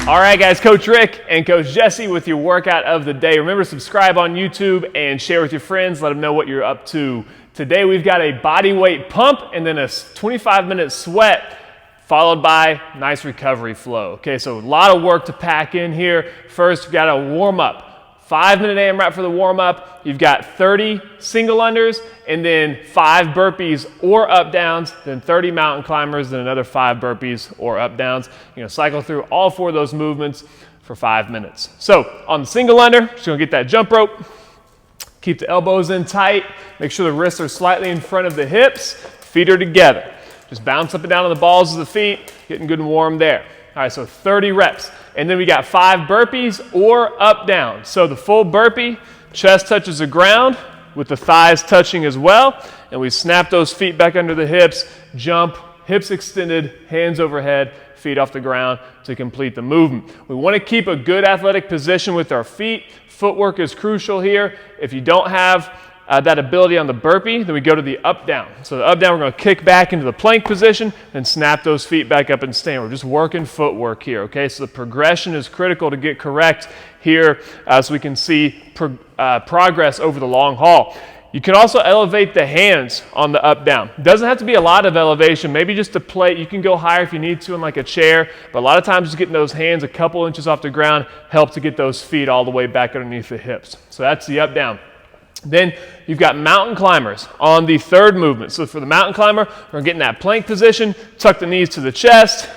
All right, guys, Coach Rick and Coach Jesse with your workout of the day. Remember to subscribe on YouTube and share with your friends. Let them know what you're up to. Today we've got a body weight pump and then a 25-minute sweat followed by nice recovery flow. Okay, so a lot of work to pack in here. First, we've got a warm-up. 5-minute AMRAP for the warm-up. You've got 30 single unders and then 5 burpees or up downs, then 30 mountain climbers, then another 5 burpees or up downs. You're gonna cycle through all 4 of those movements for 5 minutes. So on the single under, just gonna get that jump rope. Keep the elbows in tight. Make sure the wrists are slightly in front of the hips. Feet are together. Just bounce up and down on the balls of the feet, getting good and warm there. All right, so 30 reps. And then we got 5 burpees or up down. So the full burpee, chest touches the ground with the thighs touching as well. And we snap those feet back under the hips, jump, hips extended, hands overhead, feet off the ground to complete the movement. We want to keep a good athletic position with our feet. Footwork is crucial here. If you don't have that ability on the burpee, then we go to the up down. So the up down, we're going to kick back into the plank position and snap those feet back up and stand. We're just working footwork here, okay? So the progression is critical to get correct here so we can see progress over the long haul. You can also elevate the hands on the up down. It doesn't have to be a lot of elevation, maybe just a plate. You can go higher if you need to in like a chair, but a lot of times just getting those hands a couple inches off the ground helps to get those feet all the way back underneath the hips. So that's the up down. Then you've got mountain climbers on the third movement. So for the mountain climber, we're getting that plank position, tuck the knees to the chest,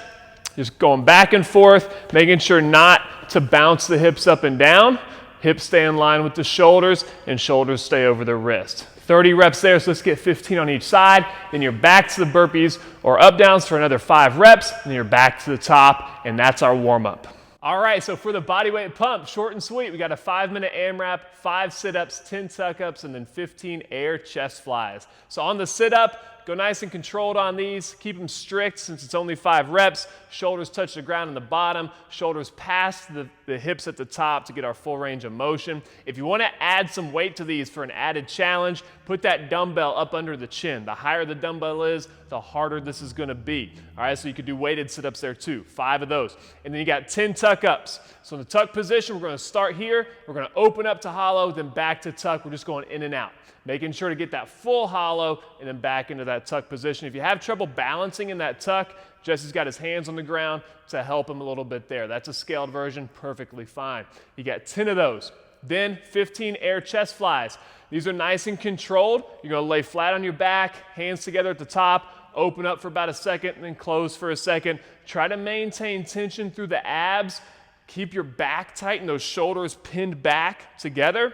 just going back and forth, making sure not to bounce the hips up and down. Hips stay in line with the shoulders and shoulders stay over the wrist. 30 reps there, so let's get 15 on each side. Then you're back to the burpees or up downs for another 5 reps, and you're back to the top, and that's our warm up. All right, so for the bodyweight pump, short and sweet, we got a 5-minute AMRAP, 5 sit-ups, 10 tuck-ups, and then 15 air chest flies. So on the sit-up, go nice and controlled on these. Keep them strict since it's only 5 reps. Shoulders touch the ground in the bottom. Shoulders past the hips at the top to get our full range of motion. If you want to add some weight to these for an added challenge, put that dumbbell up under the chin. The higher the dumbbell is, the harder this is going to be. All right, so you could do weighted sit-ups there too. 5 of those. And then you got 10 tuck-ups. So in the tuck position, we're going to start here. We're going to open up to hollow, then back to tuck. We're just going in and out. Making sure to get that full hollow and then back into that tuck position. If you have trouble balancing in that tuck, Jesse's got his hands on the ground to help him a little bit there. That's a scaled version, perfectly fine. You got 10 of those. Then 15 air chest flies. These are nice and controlled. You're gonna lay flat on your back, hands together at the top, open up for about a second, and then close for a second. Try to maintain tension through the abs. Keep your back tight and those shoulders pinned back together.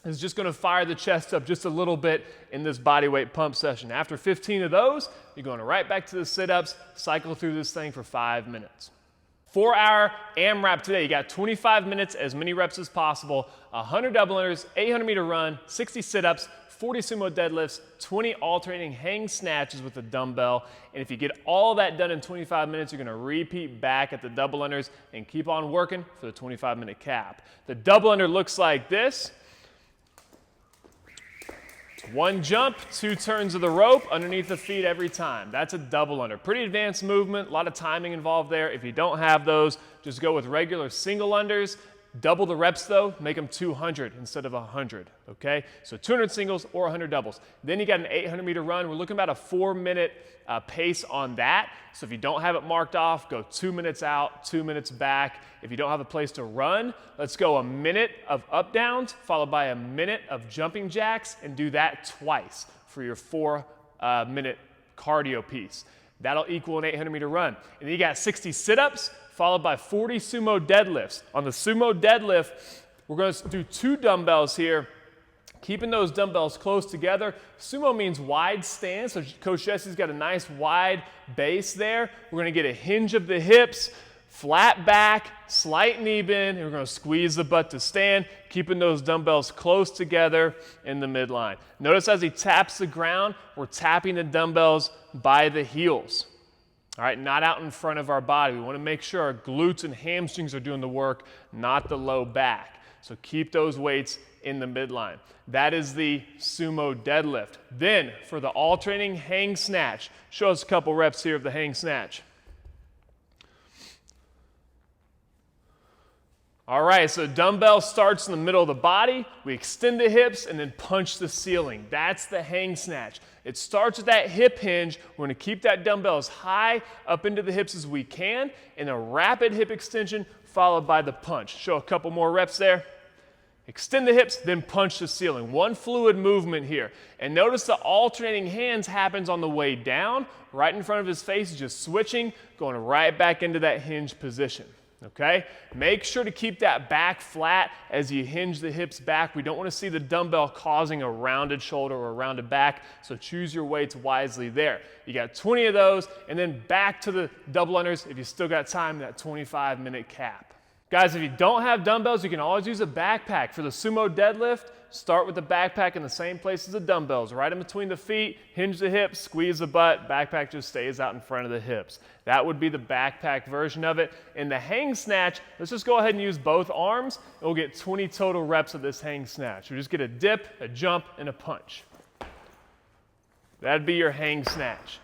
Is just going to fire the chest up just a little bit in this bodyweight pump session. After 15 of those, you're going right back to the sit-ups, cycle through this thing for 5 minutes. 4-hour AMRAP today. You got 25 minutes, as many reps as possible, 100 double unders, 800-meter run, 60 sit-ups, 40 sumo deadlifts, 20 alternating hang snatches with a dumbbell. And if you get all that done in 25 minutes, you're going to repeat back at the double unders and keep on working for the 25-minute cap. The double under looks like this. 1 jump, 2 turns of the rope underneath the feet every time. That's a double under. Pretty advanced movement, a lot of timing involved there. If you don't have those, just go with regular single unders. Double the reps though, make them 200 instead of 100, okay? So 200 singles or 100 doubles. Then you got an 800-meter run. We're looking about a 4-minute pace on that. So if you don't have it marked off, go 2 minutes out, 2 minutes back. If you don't have a place to run, let's go a minute of up downs followed by a minute of jumping jacks and do that twice for your 4-minute cardio piece. That'll equal an 800-meter run. And then you got 60 sit-ups followed by 40 sumo deadlifts. On the sumo deadlift, we're going to do 2 dumbbells here, keeping those dumbbells close together. Sumo means wide stance, so Coach Jesse's got a nice wide base there. We're going to get a hinge of the hips, flat back, slight knee bend, and we're going to squeeze the butt to stand, keeping those dumbbells close together in the midline. Notice as he taps the ground, we're tapping the dumbbells by the heels. All right, not out in front of our body. We want to make sure our glutes and hamstrings are doing the work, not the low back. So keep those weights in the midline. That is the sumo deadlift. Then for the alternating hang snatch, show us a couple reps here of the hang snatch. All right, so dumbbell starts in the middle of the body. We extend the hips and then punch the ceiling. That's the hang snatch. It starts with that hip hinge. We're gonna keep that dumbbell as high up into the hips as we can in a rapid hip extension followed by the punch. Show a couple more reps there. Extend the hips, then punch the ceiling. One fluid movement here. And notice the alternating hands happens on the way down. Right in front of his face, just switching, going right back into that hinge position. Okay? Make sure to keep that back flat as you hinge the hips back. We don't want to see the dumbbell causing a rounded shoulder or a rounded back, so choose your weights wisely there. You got 20 of those, and then back to the double unders if you still got time, that 25-minute cap. Guys, if you don't have dumbbells, you can always use a backpack. For the sumo deadlift, start with the backpack in the same place as the dumbbells, right in between the feet, hinge the hips, squeeze the butt, backpack just stays out in front of the hips. That would be the backpack version of it. In the hang snatch, let's just go ahead and use both arms, and we'll get 20 total reps of this hang snatch. We just get a dip, a jump, and a punch. That'd be your hang snatch.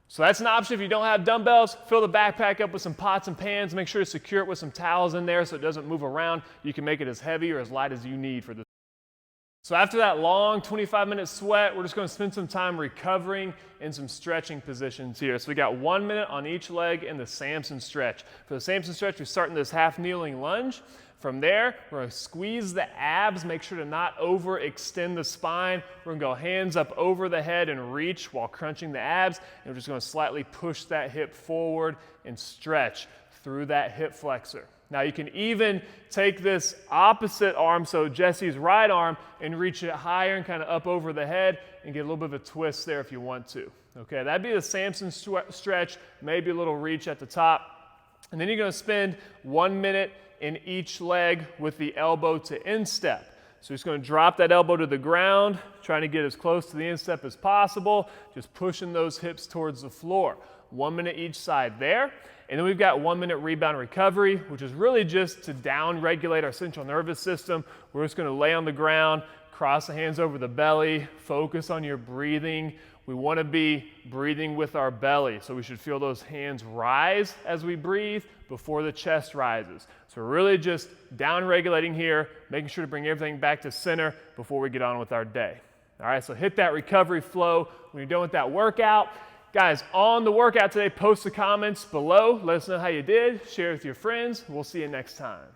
So that's an option if you don't have dumbbells. Fill the backpack up with some pots and pans. Make sure to secure it with some towels in there so it doesn't move around. You can make it as heavy or as light as you need for this. So after that long 25-minute sweat, we're just going to spend some time recovering in some stretching positions here. So we got 1 minute on each leg in the Samson stretch. For the Samson stretch, we start in this half kneeling lunge. From there, we're going to squeeze the abs, make sure to not overextend the spine. We're going to go hands up over the head and reach while crunching the abs. And we're just going to slightly push that hip forward and stretch through that hip flexor. Now you can even take this opposite arm, so Jesse's right arm, and reach it higher and kind of up over the head and get a little bit of a twist there if you want to. Okay, that'd be the Samson stretch, maybe a little reach at the top. And then you're going to spend 1 minute in each leg with the elbow to instep. So you're just going to drop that elbow to the ground, trying to get as close to the instep as possible, just pushing those hips towards the floor. 1 minute each side there. And then we've got 1 minute rebound recovery, which is really just to down regulate our central nervous system. We're just going to lay on the ground, cross the hands over the belly, focus on your breathing. We want to be breathing with our belly, so we should feel those hands rise as we breathe before the chest rises. So we're really just down regulating here, making sure to bring everything back to center before we get on with our day. All right, so hit that recovery flow when you're done with that workout. Guys, on the workout today, post the comments below. Let us know how you did. Share with your friends. We'll see you next time.